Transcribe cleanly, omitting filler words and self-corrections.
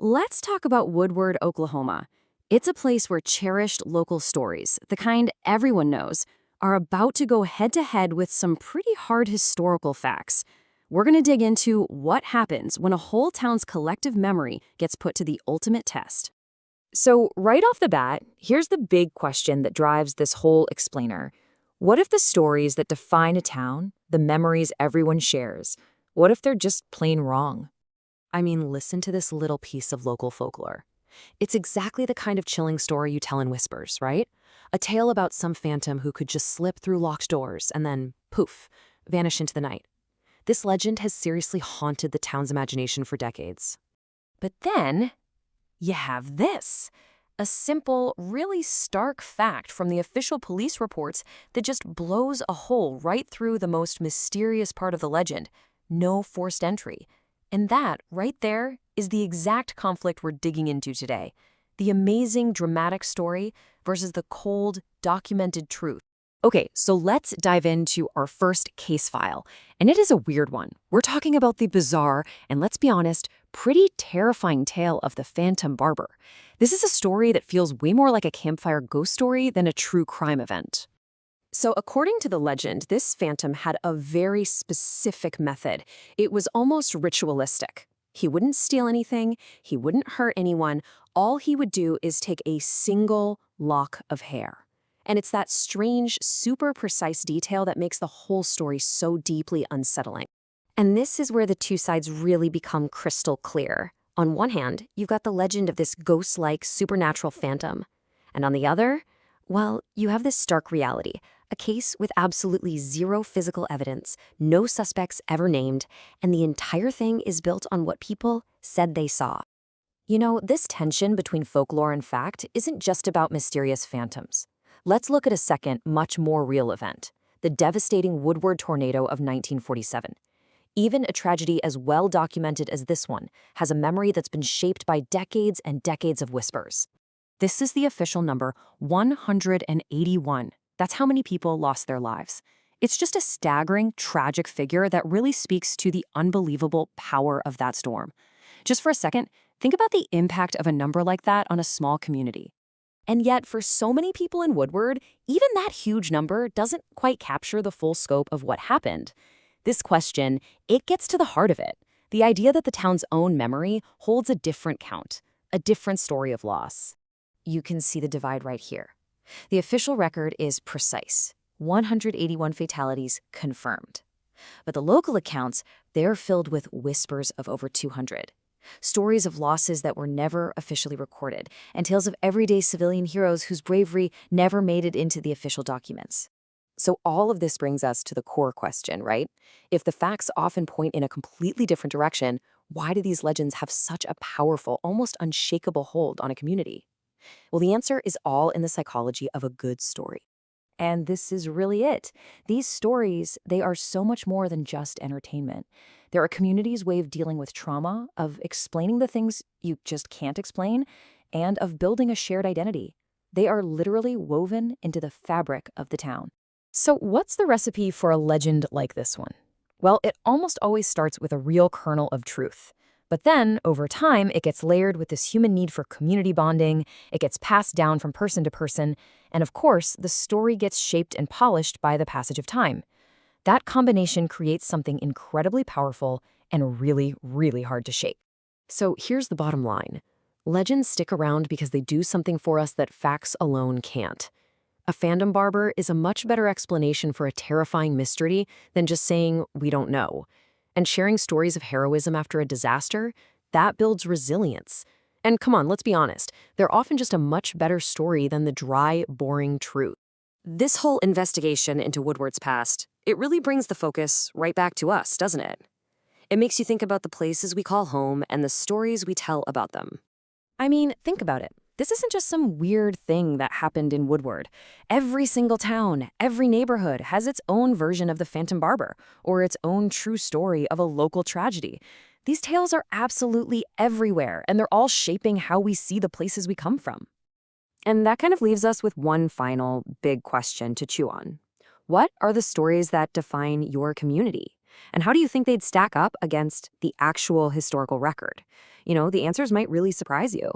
Let's talk about Woodward, Oklahoma. It's a place where cherished local stories, the kind everyone knows, are about to go head-to-head with some pretty hard historical facts. We're going to dig into what happens when a whole town's collective memory gets put to the ultimate test. So, right off the bat, here's the big question that drives this whole explainer. What if the stories that define a town, the memories everyone shares, what if they're just plain wrong? I mean, listen to this little piece of local folklore. It's exactly the kind of chilling story you tell in whispers, right? A tale about some phantom who could just slip through locked doors and then, poof, vanish into the night. This legend has seriously haunted the town's imagination for decades. But then, you have this. A simple, really stark fact from the official police reports that just blows a hole right through the most mysterious part of the legend. No forced entry. And that, right there, is the exact conflict we're digging into today. The amazing, dramatic story versus the cold, documented truth. Okay, so let's dive into our first case file. And it is a weird one. We're talking about the bizarre, and let's be honest, pretty terrifying tale of the Phantom Barber. This is a story that feels way more like a campfire ghost story than a true crime event. So according to the legend, this phantom had a very specific method. It was almost ritualistic. He wouldn't steal anything, he wouldn't hurt anyone. All he would do is take a single lock of hair. And it's that strange, super precise detail that makes the whole story so deeply unsettling. And this is where the two sides really become crystal clear. On one hand, you've got the legend of this ghost-like supernatural phantom. And on the other, well, you have this stark reality. A case with absolutely zero physical evidence, no suspects ever named, and the entire thing is built on what people said they saw. You know, this tension between folklore and fact isn't just about mysterious phantoms. Let's look at a second, much more real event, the devastating Woodward tornado of 1947. Even a tragedy as well documented as this one has a memory that's been shaped by decades and decades of whispers. This is the official number, 181. That's how many people lost their lives. It's just a staggering, tragic figure that really speaks to the unbelievable power of that storm. Just for a second, think about the impact of a number like that on a small community. And yet, for so many people in Woodward, even that huge number doesn't quite capture the full scope of what happened. This question, it gets to the heart of it. The idea that the town's own memory holds a different count, a different story of loss. You can see the divide right here. The official record is precise, 181 fatalities confirmed. But the local accounts, they're filled with whispers of over 200. Stories of losses that were never officially recorded, and tales of everyday civilian heroes whose bravery never made it into the official documents. So all of this brings us to the core question, right? If the facts often point in a completely different direction, why do these legends have such a powerful, almost unshakable hold on a community? Well, the answer is all in the psychology of a good story. And this is really it. These stories, they are so much more than just entertainment. They're a community's way of dealing with trauma, of explaining the things you just can't explain, and of building a shared identity. They are literally woven into the fabric of the town. So what's the recipe for a legend like this one? Well, it almost always starts with a real kernel of truth. But then, over time, it gets layered with this human need for community bonding, it gets passed down from person to person, and of course, the story gets shaped and polished by the passage of time. That combination creates something incredibly powerful and really, really hard to shake. So here's the bottom line. Legends stick around because they do something for us that facts alone can't. A Phantom Barber is a much better explanation for a terrifying mystery than just saying, we don't know. And sharing stories of heroism after a disaster, that builds resilience. And come on, let's be honest, they're often just a much better story than the dry, boring truth. This whole investigation into Woodward's past, it really brings the focus right back to us, doesn't it? It makes you think about the places we call home and the stories we tell about them. I mean, think about it. This isn't just some weird thing that happened in Woodward. Every single town, every neighborhood has its own version of the Phantom Barber, or its own true story of a local tragedy. These tales are absolutely everywhere, and they're all shaping how we see the places we come from. And that kind of leaves us with one final big question to chew on. What are the stories that define your community? And how do you think they'd stack up against the actual historical record? The answers might really surprise you.